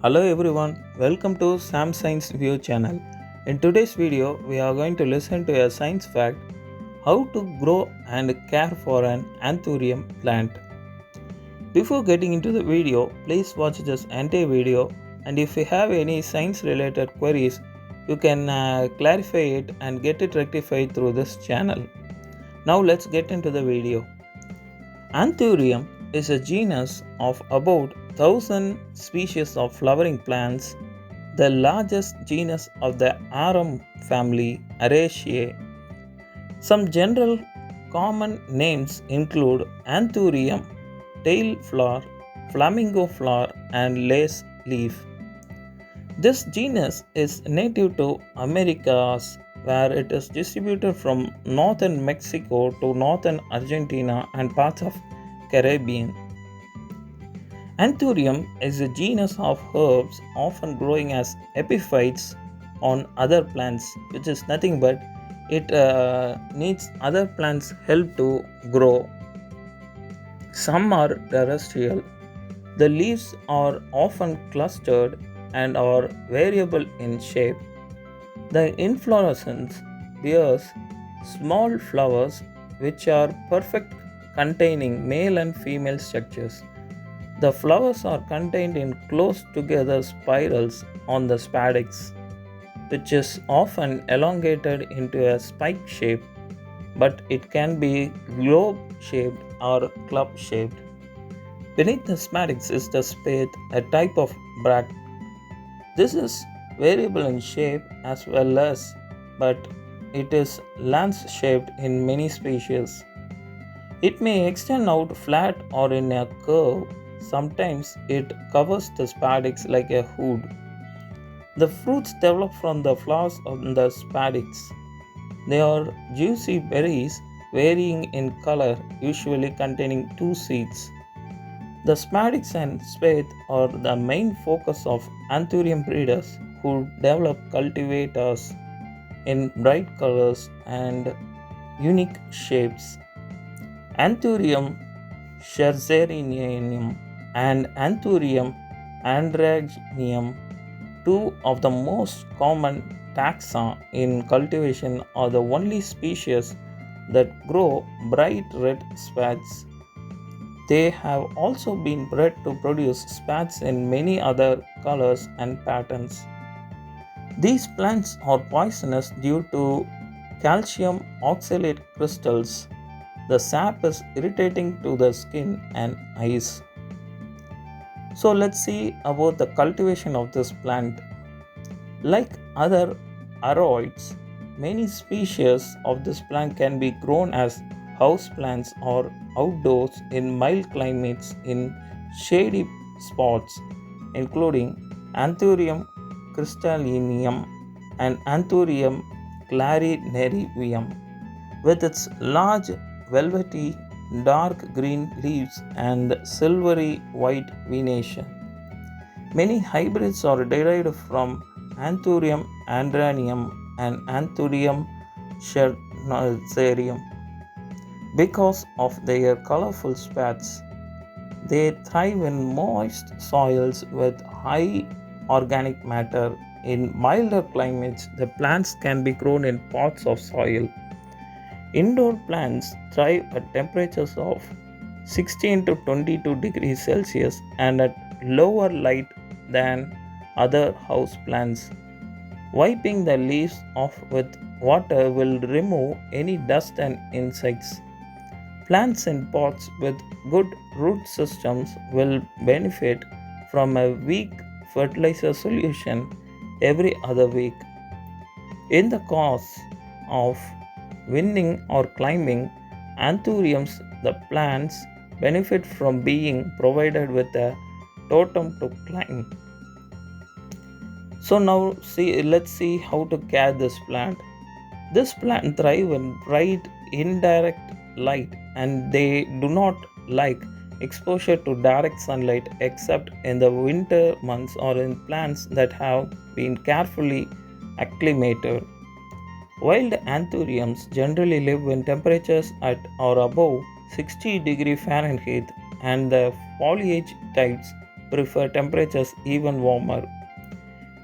Hello everyone, welcome to Sam Science View channel. In today's video, we are going to listen to a science fact, how to grow and care for an Anthurium plant. Before getting into the video, please watch this entire video, and if you have any science related queries, you can clarify it and get it rectified through this channel. Now let's get into the video. Anthurium is a genus of about 1000 species of flowering plants, the largest genus of the arum family Araceae. Some general common names include Anthurium, tail flower, flamingo flower, and lace leaf. This genus is native to Americas, where it is distributed from northern Mexico to northern Argentina and parts of Caribbean. Anthurium is a genus of herbs often growing as epiphytes on other plants, which is nothing but it needs other plants' help to grow. Some are terrestrial. The leaves are often clustered and are variable in shape. The inflorescence bears small flowers which are perfect, containing male and female structures. The flowers are contained in close together spirals on the spadix, which is often elongated into a spike shape, but it can be globe shaped or club shaped. Beneath the spadix is the spathe, a type of bract. This is variable in shape as well as, but it is lance shaped in many species. It may extend out flat or in a curve. Sometimes it covers the spadix like a hood. The fruits develop from the flowers on the spadix. They are juicy berries varying in color, usually containing two seeds. The spadix and spathe are the main focus of Anthurium breeders who develop cultivators in bright colors and unique shapes. Anthurium scherzerianum and Anthurium androgynium, two of the most common taxa in cultivation, are the only species that grow bright red spathes. They have also been bred to produce spathes in many other colors and patterns. These plants are poisonous due to calcium oxalate crystals. The sap is irritating to the skin and eyes. So let's see about the cultivation of this plant. Like other aroids, many species of this plant can be grown as house plants or outdoors in mild climates in shady spots, including Anthurium crystallinum and Anthurium clarinarium, with its large velvety dark green leaves and silvery white venation. Many hybrids are derived from Anthurium andranium and Anthurium scherzerianum. Because of their colorful spathes, they thrive in moist soils with high organic matter. In milder climates, the plants can be grown in pots of soil. Indoor plants thrive at temperatures of 16 to 22 degrees Celsius and at lower light than other house plants. Wiping the leaves off with water will remove any dust and insects. Plants in pots with good root systems will benefit from a weak fertilizer solution every other week. In the course of winning or climbing anthuriums, the plants benefit from being provided with a totem to climb. So now let's see how to care this plant. This plant thrives in bright indirect light, and they do not like exposure to direct sunlight except in the winter months or in plants that have been carefully acclimated. Wild anthuriums generally live in temperatures at or above 60 degrees Fahrenheit, and the foliage types prefer temperatures even warmer.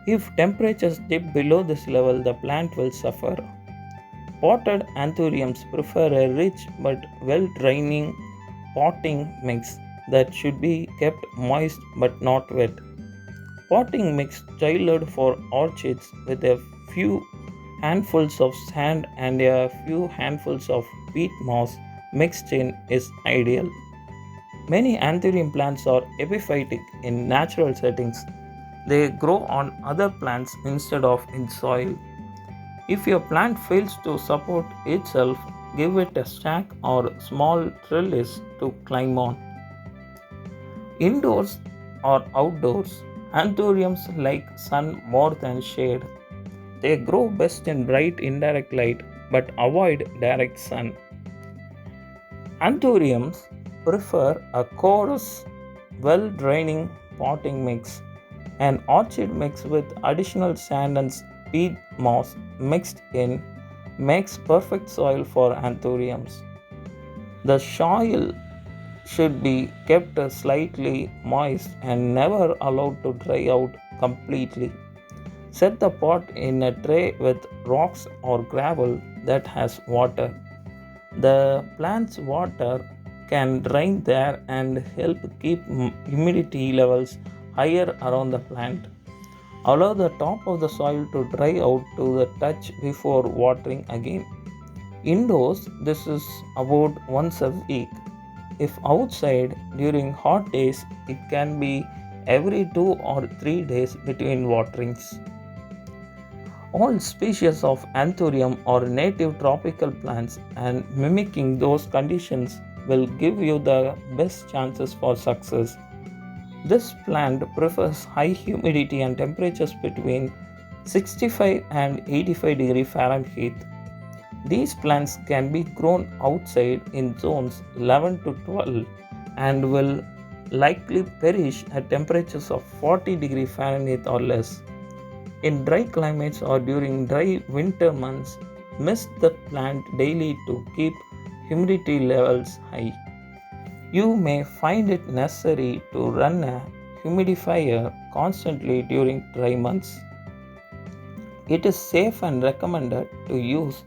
If temperatures dip below this level, the plant will suffer. Potted anthuriums prefer a rich but well draining potting mix that should be kept moist but not wet. Potting mix tailored for orchids with a few handfuls of sand and a few handfuls of peat moss mixed in is ideal. Many anthurium plants are epiphytic in natural settings. They grow on other plants instead of in soil. If your plant fails to support itself, give it a stack or small trellis to climb on. Indoors or outdoors, anthuriums like sun more than shade. They grow best in bright indirect light but avoid direct sun. Anthuriums prefer a coarse, well draining potting mix. An orchid mix with additional sand and peat moss mixed in makes perfect soil for anthuriums. The soil should be kept slightly moist and never allowed to dry out completely. Set the pot in a tray with rocks or gravel that has water. The plant's water can drain there and help keep humidity levels higher around the plant. Allow the top of the soil to dry out to the touch before watering again. Indoors, this is about once a week. If outside during hot days, it can be every 2 or 3 days between waterings. All species of Anthurium are native tropical plants, and mimicking those conditions will give you the best chances for success. This plant prefers high humidity and temperatures between 65 and 85 degree Fahrenheit. These plants can be grown outside in zones 11 to 12 and will likely perish at temperatures of 40 degree Fahrenheit or less. In dry climates or during dry winter months, mist the plant daily to keep humidity levels high. You may find it necessary to run a humidifier constantly during dry months. It is safe and recommended to use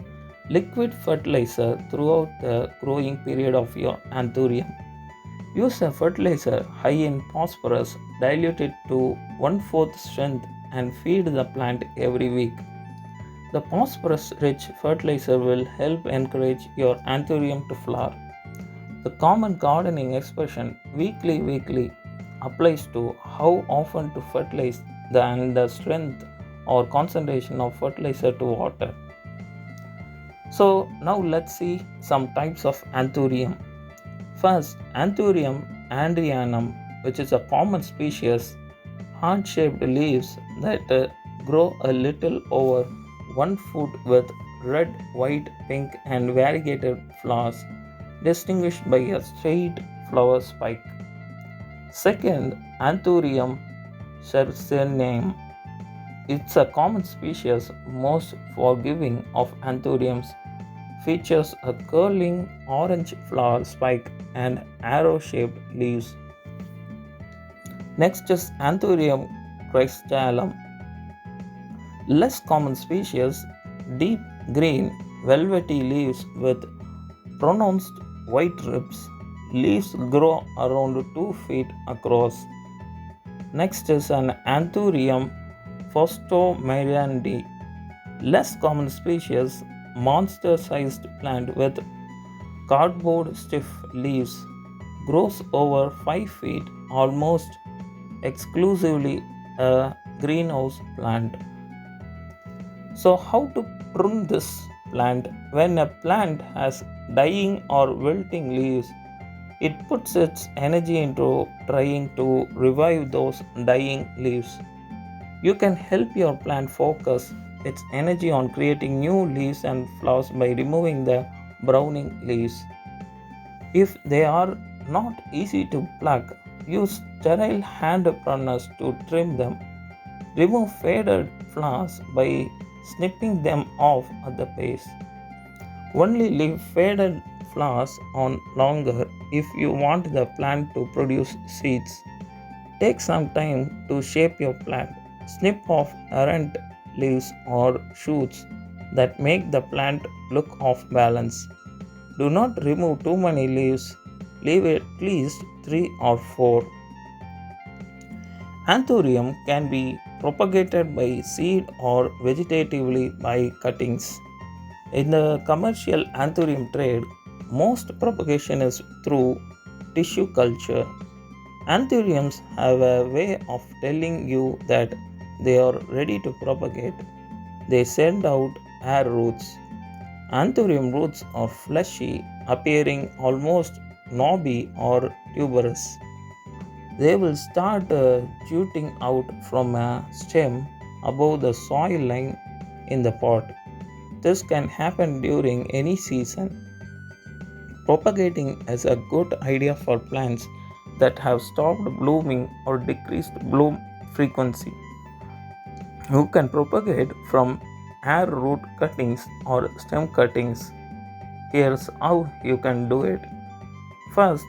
liquid fertilizer throughout the growing period of your anthurium. Use a fertilizer high in phosphorus, dilute it to 1/4 strength, and feed the plant every week. The phosphorus rich fertilizer will help encourage your anthurium to flower. The common gardening expression weekly applies to how often to fertilize and the strength or concentration of fertilizer to water. So now let's see some types of anthurium. First, Anthurium andrianum, which is a common species, heart-shaped leaves that grow a little over 1 foot with red, white, pink, and variegated flowers, distinguished by a straight flower spike. Second, Anthurium cercinum. It's a common species, most forgiving of anthuriums, features a curling orange flower spike and arrow-shaped leaves. Next is Anthurium crystalum. Less common species, deep green velvety leaves with pronounced white ribs. Leaves grow around 2 feet across. Next is an Anthurium faustomerandi. Less common species, monster-sized plant with cardboard stiff leaves, grows over 5 feet, almost exclusively a greenhouse plant. So, how to prune this plant? When a plant has dying or wilting leaves, it puts its energy into trying to revive those dying leaves. You can help your plant focus its energy on creating new leaves and flowers by removing the browning leaves. If they are not easy to pluck, use sterile hand pruners to trim them. Remove faded flowers by snipping them off at the base. Only leave faded flowers on longer if you want the plant to produce seeds. Take some time to shape your plant. Snip off errant leaves or shoots that make the plant look off balance. Do not remove too many leaves, leave at least 3 or 4. Anthurium can be propagated by seed or vegetatively by cuttings. In the commercial anthurium trade, most propagation is through tissue culture. Anthuriums have a way of telling you that they are ready to propagate. They send out air roots. Anthurium roots are fleshy, appearing almost knobby or tuberous. They will start shooting out from a stem above the soil line in the pot. This can happen during any season. Propagating is a good idea for plants that have stopped blooming or decreased bloom frequency. You can propagate from air root cuttings or stem cuttings. Here's how you can do it. First,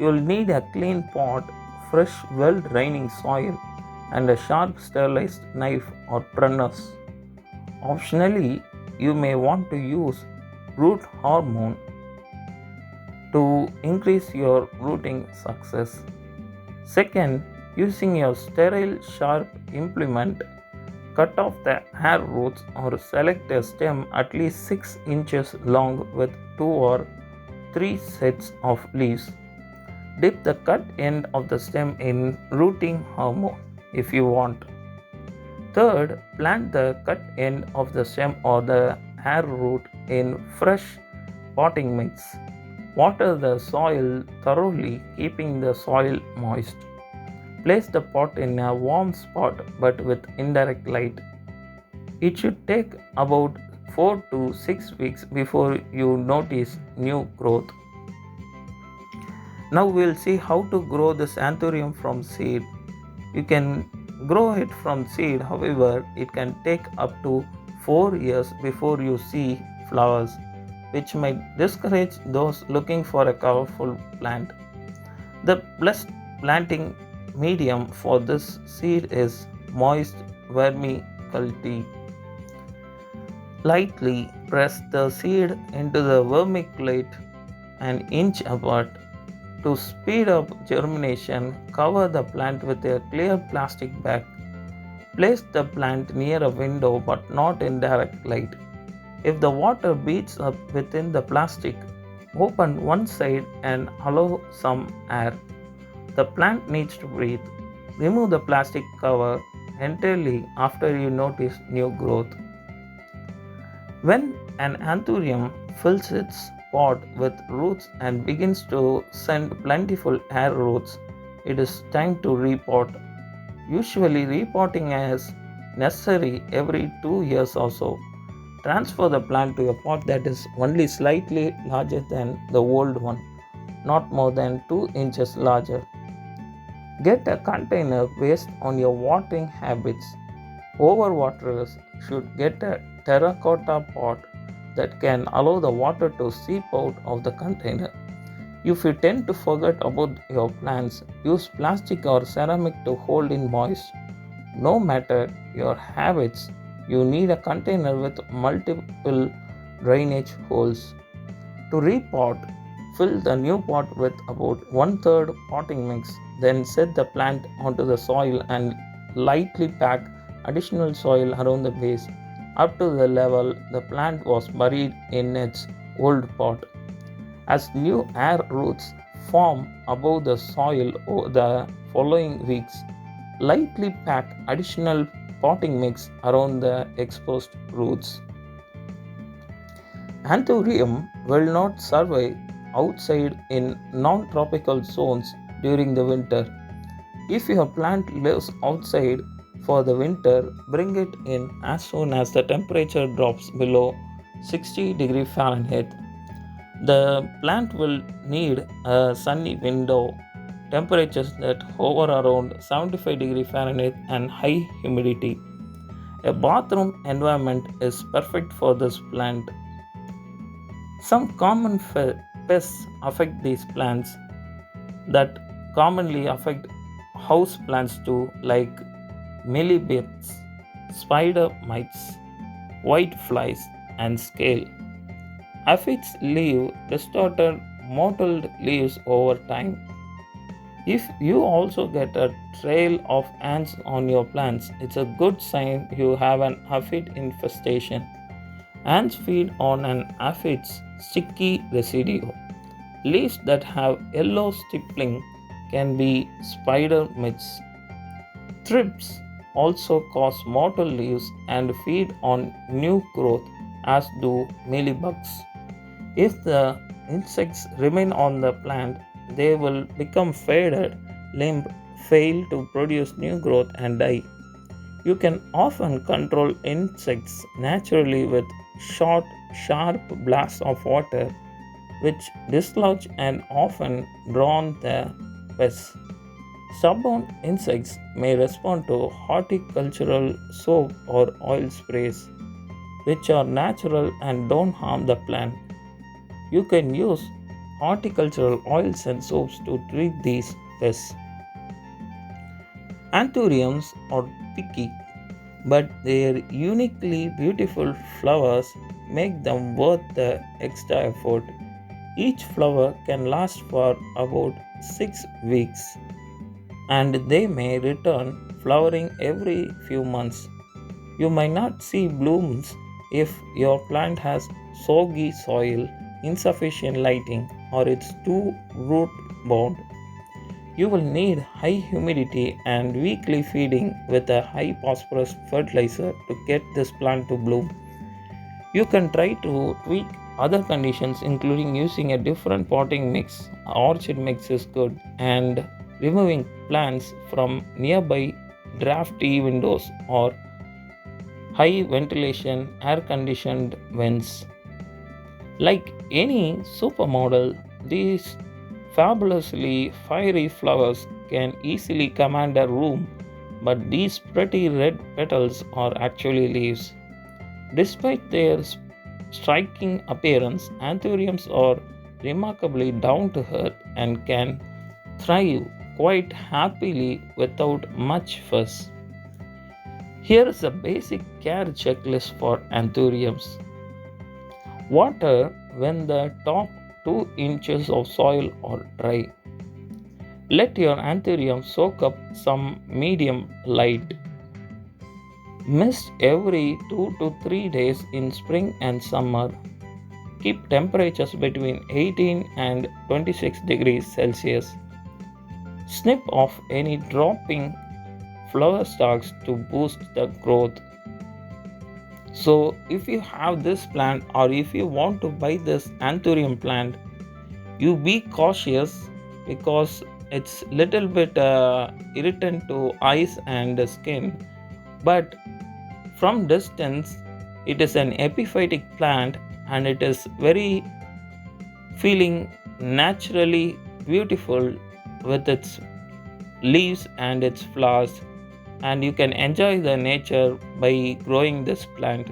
you'll need a clean pot, fresh, well draining soil, and a sharp sterilized knife or pruners. Optionally, you may want to use root hormone to increase your rooting success. Second, using your sterile sharp implement, cut off the hair roots or select a stem at least 6 inches long with 2 or 3 sets of leaves. Dip the cut end of the stem in rooting hormone if you want. Third, plant the cut end of the stem or the hair root in fresh potting mix. Water the soil thoroughly, keeping the soil moist. Place the pot in a warm spot but with indirect light. It should take about 4 to 6 weeks before you notice new growth. Now we'll see how to grow this anthurium from seed. You can grow it from seed, however, it can take up to 4 years before you see flowers, which might discourage those looking for a colorful plant. The best planting medium for this seed is moist vermiculite. Lightly press the seed into the vermiculite an inch apart. To speed up germination, cover the plant with a clear plastic bag. Place the plant near a window but not in direct light. If the water beats up within the plastic, open one side and allow some air. The plant needs to breathe. Remove the plastic cover entirely after you notice new growth. When an anthurium fills its pot with roots and begins to send plentiful air roots, it is time to repot. Usually, repotting is necessary every 2 years or so. Transfer the plant to a pot that is only slightly larger than the old one, not more than 2 inches larger. Get a container based on your watering habits. Overwaterers should get a terracotta pot that can allow the water to seep out of the container. If you tend to forget about your plants, use plastic or ceramic to hold in moisture. No matter your habits, you need a container with multiple drainage holes. To repot, fill the new pot with about 1/3 potting mix, then set the plant onto the soil and lightly pack additional soil around the base up to the level the plant was buried in its old pot. As new air roots form above the soil over the following weeks, lightly pack additional potting mix around the exposed roots. Anthurium will not survive outside in non-tropical zones during the winter. If your plant lives outside for the winter, bring it in as soon as the temperature drops below 60 degrees Fahrenheit. The plant will need a sunny window, temperatures that hover around 75 degrees Fahrenheit and high humidity. A bathroom environment is perfect for this plant. Some common pests affect these plants that commonly affect house plants too, like millibits, spider mites, white flies, and scale. Aphids leave distorted, mottled leaves over time. If you also get a trail of ants on your plants, it's a good sign you have an aphid infestation. Ants feed on an aphid's sticky residue. Leaves that have yellow stippling can be spider mites. Thrips also cause mottle leaves and feed on new growth, as do mealybugs. If the insects remain on the plant, they will become faded, limp, fail to produce new growth, and die. You can often control insects naturally with short, sharp blasts of water, which dislodge and often drown the pests. Stubborn insects may respond to horticultural soap or oil sprays, which are natural and don't harm the plant. You can use horticultural oils and soaps to treat these pests. Anthuriums are picky, but their uniquely beautiful flowers make them worth the extra effort. Each flower can last for about 6 weeks, and they may return flowering every few months. You might not see blooms if your plant has soggy soil, insufficient lighting, or it's too root bound. You will need high humidity and weekly feeding with a high phosphorus fertilizer to get this plant to bloom. You can try to tweak other conditions, including using a different potting mix. Orchid mix is good, and removing plants from nearby drafty windows or high ventilation air conditioned vents. Like any supermodel, these fabulously fiery flowers can easily command a room, but these pretty red petals are actually leaves. Despite their striking appearance, anthuriums are remarkably down to earth and can thrive quite happily without much fuss. Here is a basic care checklist for anthuriums. Water when the top 2 inches of soil are dry. Let your anthurium soak up some medium light. Mist every 2 to 3 days in spring and summer. Keep temperatures between 18 and 26 degrees Celsius. Snip off any dropping flower stalks to boost the growth. So if you have this plant or if you want to buy this anthurium plant, you be cautious because it's little bit irritant to eyes and skin, but from distance it is an epiphytic plant and it is very feeling naturally beautiful with its leaves and its flowers, and you can enjoy the nature by growing this plant.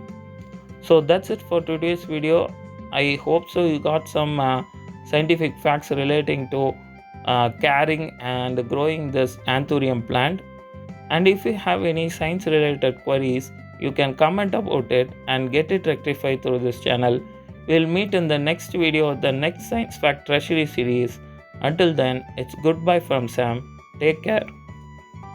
So that's it for today's video. I hope so you got some scientific facts relating to caring and growing this anthurium plant. And if you have any science related queries, you can comment about it and get it rectified through this channel. We'll meet in the next video of the next science fact treasury series. Until then, it's goodbye from Sam. Take care.